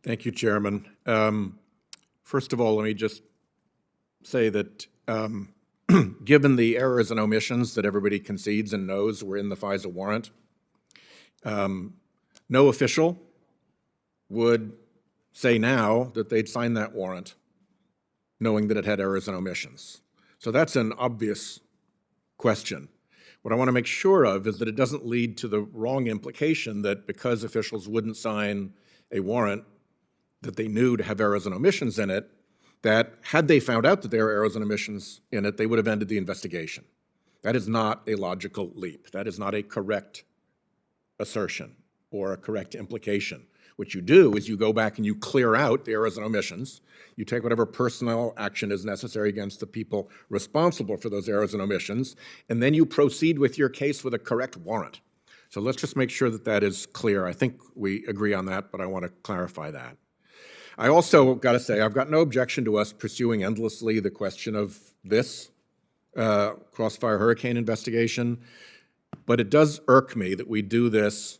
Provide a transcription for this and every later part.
Thank you, Chairman. First of all, let me just say that given the errors and omissions that everybody concedes and knows were in the FISA warrant, no official would say now that they'd sign that warrant knowing that it had errors and omissions. So that's an obvious question. What I want to make sure of is that it doesn't lead to the wrong implication that because officials wouldn't sign a warrant that they knew to have errors and omissions in it, that had they found out that there were errors and omissions in it, they would have ended the investigation. That is not a logical leap. That is not a correct assertion or a correct implication. What you do is you go back and you clear out the errors and omissions. You take whatever personnel action is necessary against the people responsible for those errors and omissions, and then you proceed with your case with a correct warrant. So let's just make sure that that is clear. I think we agree on that, but I want to clarify that. I also got to say, I've got no objection to us pursuing endlessly the question of this Crossfire Hurricane investigation, but it does irk me that we do this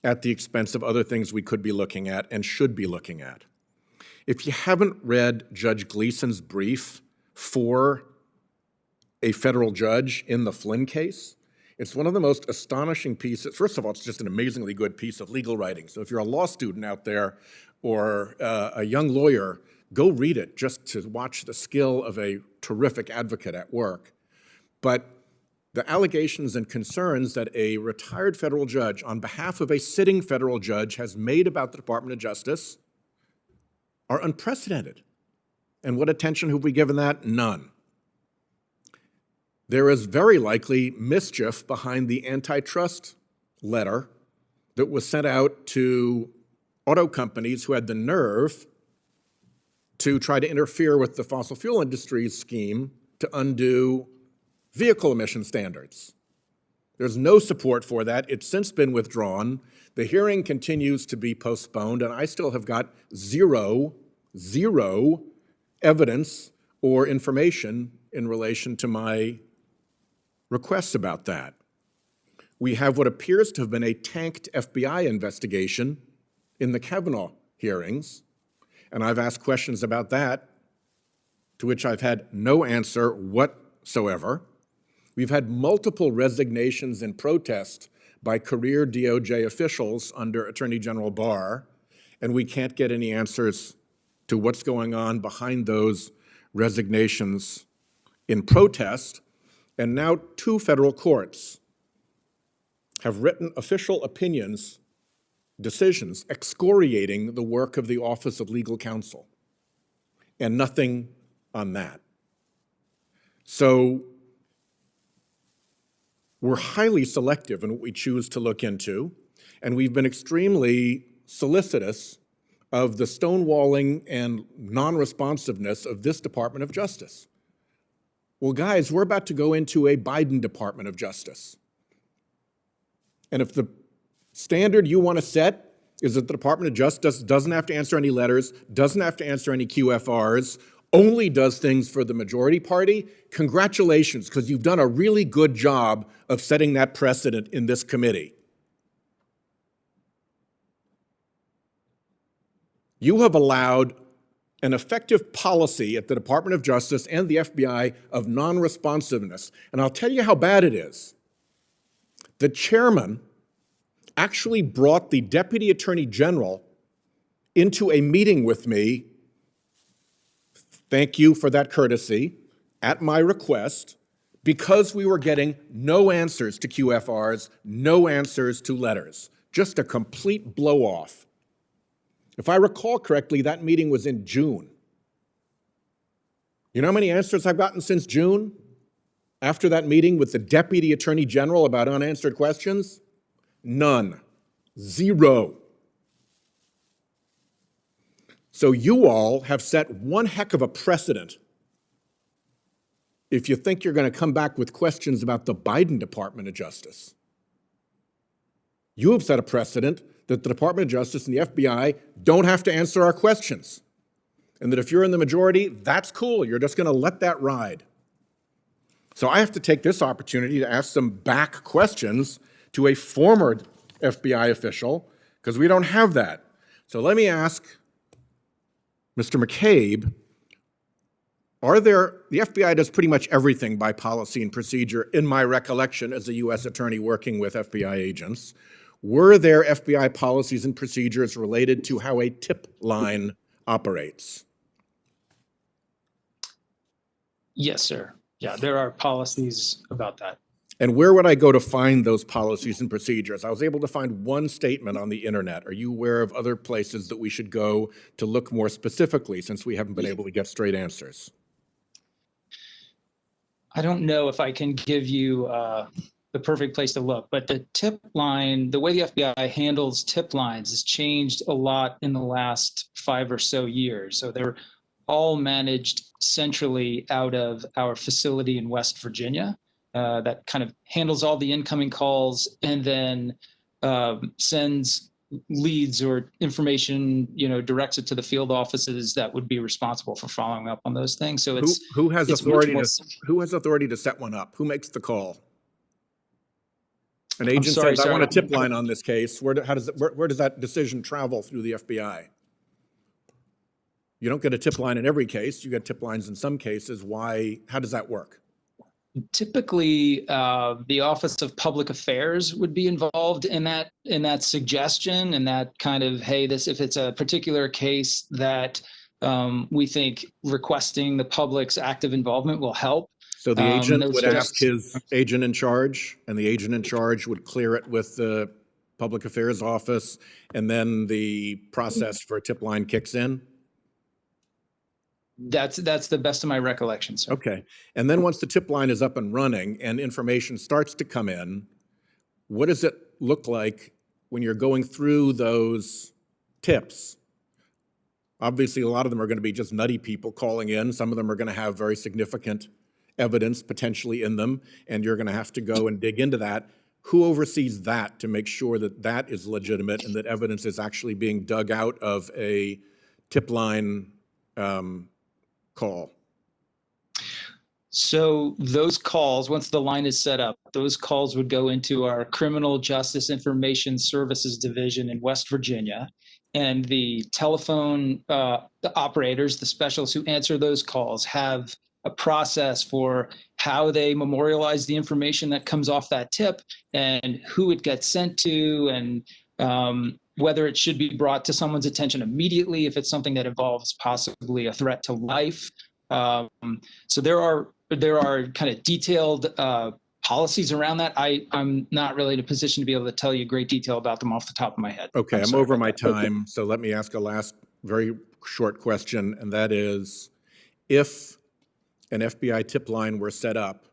at the expense of other things we could be looking at and should be looking at. If you haven't read Judge Gleason's brief for a federal judge in the Flynn case, it's one of the most astonishing pieces. First of all, it's just an amazingly good piece of legal writing. So if you're a law student out there or a young lawyer, go read it just to watch the skill of a terrific advocate at work. But the allegations and concerns that a retired federal judge on behalf of a sitting federal judge has made about the Department of Justice are unprecedented. And what attention have we given that? None. There is very likely mischief behind the antitrust letter that was sent out to auto companies who had the nerve to try to interfere with the fossil fuel industry's scheme to undo vehicle emission standards. There's no support for that. It's since been withdrawn. The hearing continues to be postponed, and I still have got zero evidence or information in relation to my requests about that. We have what appears to have been a tanked FBI investigation in the Kavanaugh hearings, and I've asked questions about that, to which I've had no answer whatsoever. We've had multiple resignations in protest by career DOJ officials under Attorney General Barr, and we can't get any answers to what's going on behind those resignations in protest. And now 2 federal courts have written official opinions, decisions, excoriating the work of the Office of Legal Counsel, and nothing on that. So we're highly selective in what we choose to look into, and we've been extremely solicitous of the stonewalling and non-responsiveness of this Department of Justice. Well, guys, we're about to go into a Biden Department of Justice. And if the standard you want to set is that the Department of Justice doesn't have to answer any letters, doesn't have to answer any QFRs, only does things for the majority party, congratulations, because you've done a really good job of setting that precedent in this committee. You have allowed an effective policy at the Department of Justice and the FBI of non-responsiveness. And I'll tell you how bad it is. The chairman actually brought the Deputy Attorney General into a meeting with me. Thank you for that courtesy, at my request, because we were getting no answers to QFRs, no answers to letters, just a complete blow-off. If I recall correctly, that meeting was in June. You know how many answers I've gotten since June? After that meeting with the Deputy Attorney General about unanswered questions? None. 0. So you all have set one heck of a precedent if you think you're going to come back with questions about the Biden Department of Justice. You have set a precedent that the Department of Justice and the FBI don't have to answer our questions. And that if you're in the majority, that's cool. You're just going to let that ride. So I have to take this opportunity to ask some back questions to a former FBI official, because we don't have that. So let me ask Mr. McCabe, the FBI does pretty much everything by policy and procedure, in my recollection as a U.S. attorney working with FBI agents. Were there FBI policies and procedures related to how a tip line operates? Yes, sir. Yeah, there are policies about that. And where would I go to find those policies and procedures? I was able to find one statement on the internet. Are you aware of other places that we should go to look more specifically, since we haven't been able to get straight answers? I don't know if I can give you the perfect place to look, but the tip line, the way the FBI handles tip lines has changed a lot in the last 5 or so years. So they're all managed centrally out of our facility in West Virginia that kind of handles all the incoming calls and then sends leads or information, directs it to the field offices that would be responsible for following up on those things. So who has authority to set one up? Who makes the call? An agent says, I want a tip line on this case. Where does that decision travel through the FBI? You don't get a tip line in every case. You get tip lines in some cases. Why? How does that work? Typically, the Office of Public Affairs would be involved in that suggestion and that kind of, hey, if it's a particular case that we think requesting the public's active involvement will help. So the agent would ask his agent in charge, and the agent in charge would clear it with the Public Affairs Office, and then the process for a tip line kicks in? That's the best of my recollection, sir. Okay. And then once the tip line is up and running and information starts to come in, what does it look like when you're going through those tips? Obviously, a lot of them are going to be just nutty people calling in. Some of them are going to have very significant evidence potentially in them, and you're going to have to go and dig into that. Who oversees that to make sure that that is legitimate and that evidence is actually being dug out of a tip line call? So those calls, once the line is set up, those calls would go into our Criminal Justice Information Services Division in West Virginia. And the telephone the operators, the specialists who answer those calls, have a process for how they memorialize the information that comes off that tip and who it gets sent to, and whether it should be brought to someone's attention immediately if it's something that involves possibly a threat to life. So there are kind of detailed policies around that. I'm not really in a position to be able to tell you great detail about them off the top of my head. Okay, I'm over my time, so let me ask a last very short question, and that is, if an FBI tip line were set up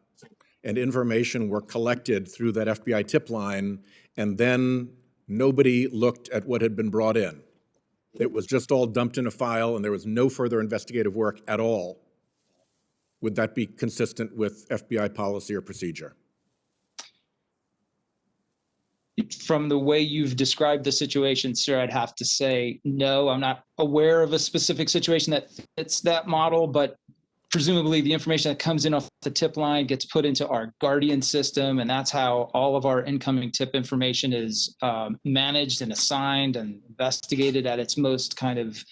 and information were collected through that FBI tip line, and then nobody looked at what had been brought in, it was just all dumped in a file and there was no further investigative work at all, would that be consistent with FBI policy or procedure? From the way you've described the situation, sir, I'd have to say no. I'm not aware of a specific situation that fits that model, but presumably the information that comes in off the tip line gets put into our Guardian system, and that's how all of our incoming tip information is managed and assigned and investigated at its most kind of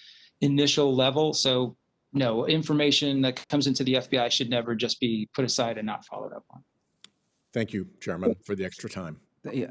initial level. So no, information that comes into the FBI should never just be put aside and not followed up on. Thank you, Chairman, for the extra time. Yeah.